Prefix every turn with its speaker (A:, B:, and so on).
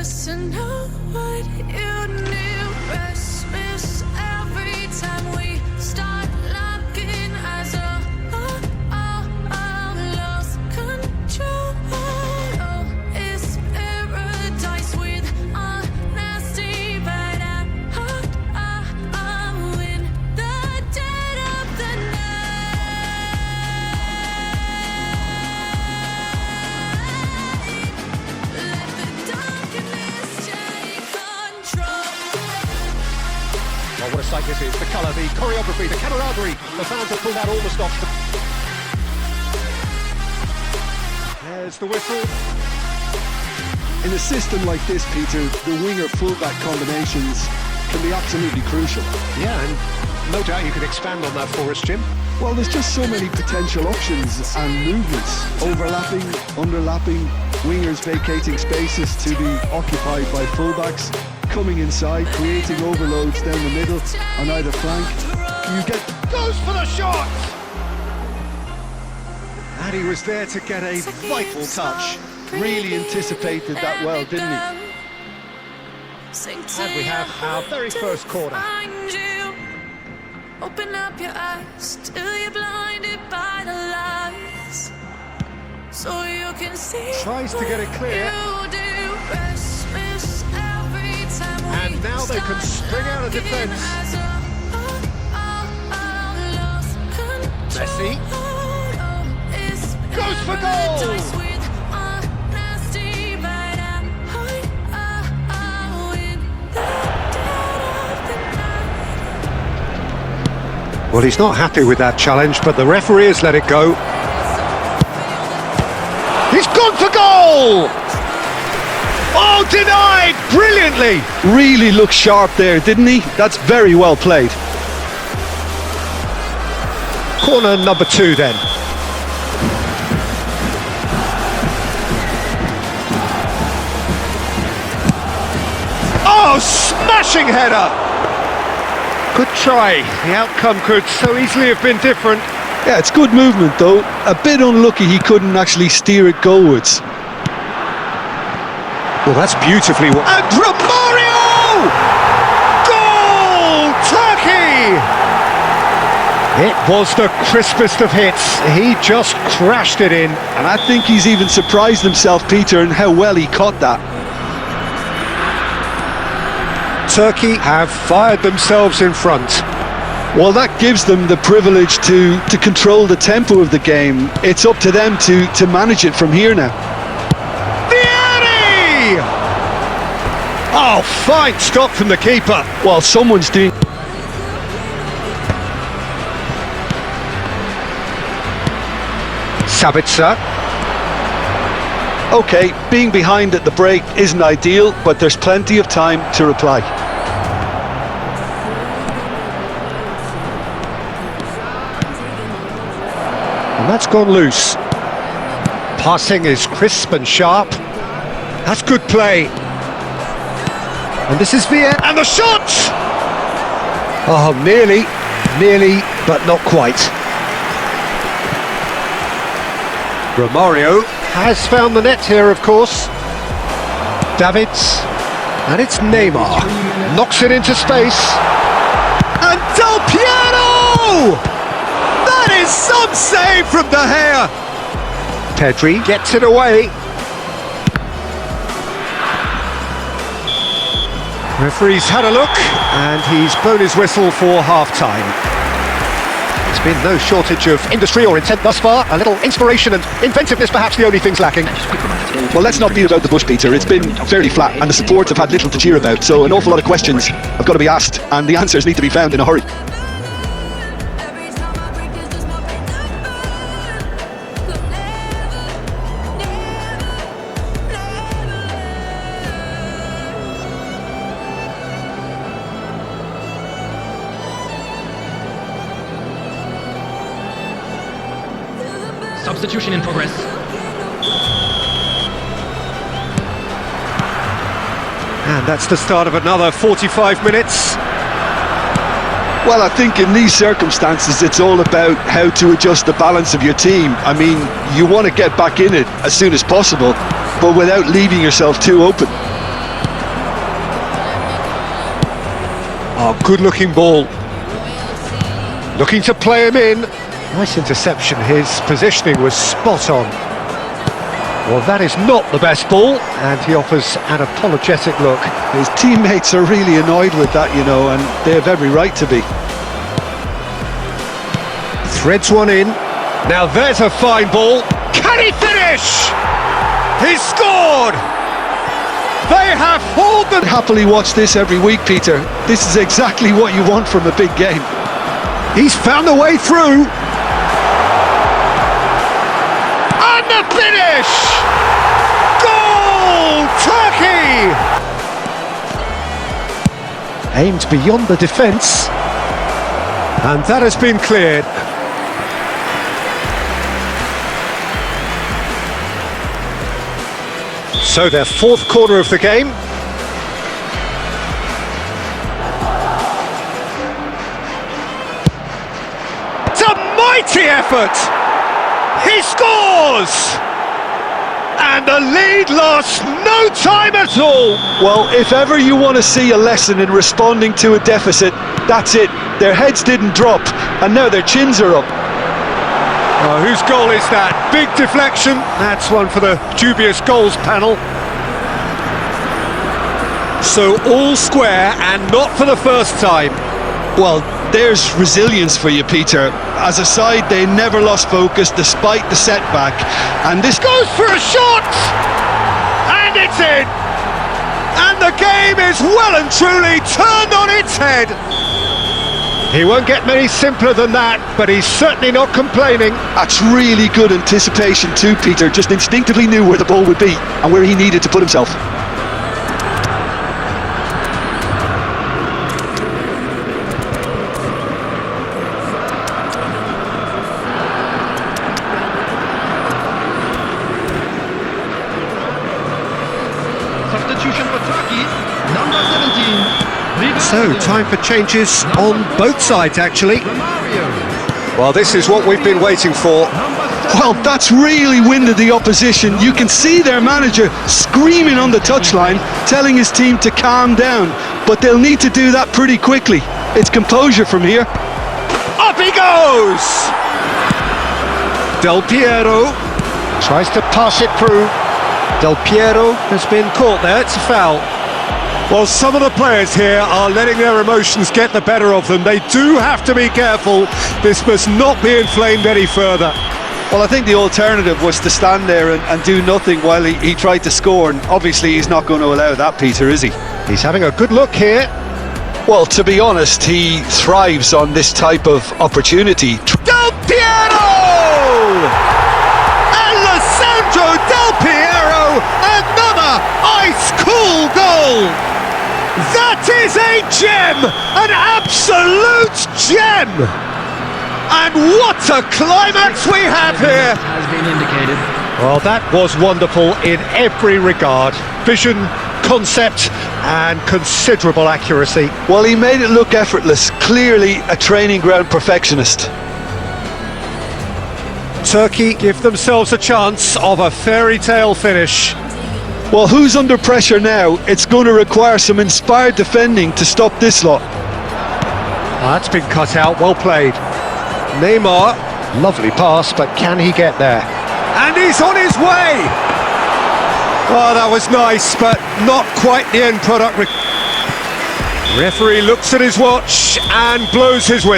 A: just to know what you knew. Restless every time we start locking eyes. Lost control. Oh, it's paradise with honesty, but I'm in the dead of the night. Let the darkness take control.
B: Oh, what a sight this is. The colour, the choreography, the camaraderie. The fans have pulled out all the stops. There's the whistle.
C: In a system like this, Peter, the winger-fullback combinations can be absolutely crucial.
B: Yeah, and no doubt you can expand on that for us, Jim.
C: Well, there's just so many potential options and movements. Overlapping, underlapping, wingers vacating spaces to be occupied by fullbacks, coming inside, creating overloads down the middle on either flank. You get...
B: Goes for the shot! And he was there to get a vital touch.
C: really anticipated that well, didn't he?
B: And we have our very first corner.
A: Open up your eyes till you're blinded by the lies, so you can see.
B: Tries to get it clear. And now they can spring out of defence. Messi goes for goal. Well, he's not happy with that challenge, but the referee has let it go. He's gone for goal! Oh, denied brilliantly!
C: Really looked sharp there, didn't he? That's very well played.
B: Corner number 2 then. Oh, smashing header! Good try. The outcome could so easily have been different.
C: Yeah, it's good movement though. A bit unlucky he couldn't actually steer it goalwards.
B: Well, that's beautifully... And Romario! Goal! Turkey! It was the crispest of hits. He just crashed it in.
C: And I think he's even surprised himself, Peter, in how well he caught that.
B: Turkey have fired themselves in front.
C: Well, that gives them the privilege to control the tempo of the game. It's up to them to manage it from here now.
B: Vieri! Oh, fine stop from the keeper.
C: Well, someone's doing...
B: Sabitzer.
C: OK, being behind at the break isn't ideal, but there's plenty of time to reply.
B: And that's gone loose. Passing is crisp and sharp. That's good play. And this is Vieri. And the shot! Oh, nearly, but not quite. Romario has found the net here, of course. Davids, and it's Neymar. Knocks it into space. And Del Piero! That is some save from De Gea. Pedri gets it away. Referee's had a look, and he's blown his whistle for half-time. There's been no shortage of industry or intent thus far. A little inspiration and inventiveness, perhaps the only things lacking.
C: Well, let's not beat about the bush, Peter. It's been fairly flat, and the supports have had little to cheer about. So an awful lot of questions have got to be asked, and the answers need to be found in a hurry.
D: Substitution in progress.
B: And that's the start of another 45 minutes.
C: Well, I think in these circumstances it's all about how to adjust the balance of your team. I mean, you want to get back in it as soon as possible, but without leaving yourself too open.
B: Oh, good-looking ball. Looking to play him in. Nice interception. His positioning was spot on. Well, that is not the best ball, and he offers an apologetic look.
C: His teammates are really annoyed with that, you know, and they have every right to be.
B: Threads one in. Now there's a fine ball. Can he finish? He scored! They have hauled them.
C: Happily watch this every week, Peter. This is exactly what you want from a big game.
B: He's found a way through. And the finish! Goal! Turkey! Aimed beyond the defence. And that has been cleared. So their fourth corner of the game. It's a mighty effort! He scores! And the lead lost no time at all!
C: Well, if ever you want to see a lesson in responding to a deficit, that's it. Their heads didn't drop, and now their chins are up.
B: Oh, whose goal is that? Big deflection. That's one for the dubious goals panel. So all square, and not for the first time.
C: Well, there's resilience for you, Peter. As a side, they never lost focus despite the setback. And this
B: Goes for a shot! And it's in! And the game is well and truly turned on its head. He won't get many simpler than that, but he's certainly not complaining.
C: That's really good anticipation too, Peter. Just instinctively knew where the ball would be and where he needed to put himself.
D: Substitution for Turkey, number 17.
B: So, time for changes on both sides, actually. Well, this is what we've been waiting for.
C: Well, that's really winded the opposition. You can see their manager screaming on the touchline, telling his team to calm down. But they'll need to do that pretty quickly. It's composure from here.
B: Up he goes! Del Piero tries to pass it through. Del Piero has been caught there, it's a foul. Well, some of the players here are letting their emotions get the better of them. They do have to be careful. This must not be inflamed any further.
C: Well, I think the alternative was to stand there and do nothing while he tried to score, and obviously he's not going to allow that, Peter, is he?
B: He's having a good look here.
C: Well, to be honest, he thrives on this type of opportunity.
B: Del Piero! Alessandro Del Piero! Another ice-cool goal! That is a gem! An absolute gem! And what a climax we have here!
D: Has been indicated.
B: Well, that was wonderful in every regard. Vision, concept, and considerable accuracy.
C: Well, he made it look effortless. Clearly a training ground perfectionist.
B: Turkey give themselves a chance of a fairy tale finish.
C: Well, who's under pressure now? It's going to require some inspired defending to stop this lot.
B: That's been cut out, well played. Neymar, lovely pass, but can he get there? And he's on his way! Oh, that was nice, but not quite the end product. Referee looks at his watch and blows his whistle.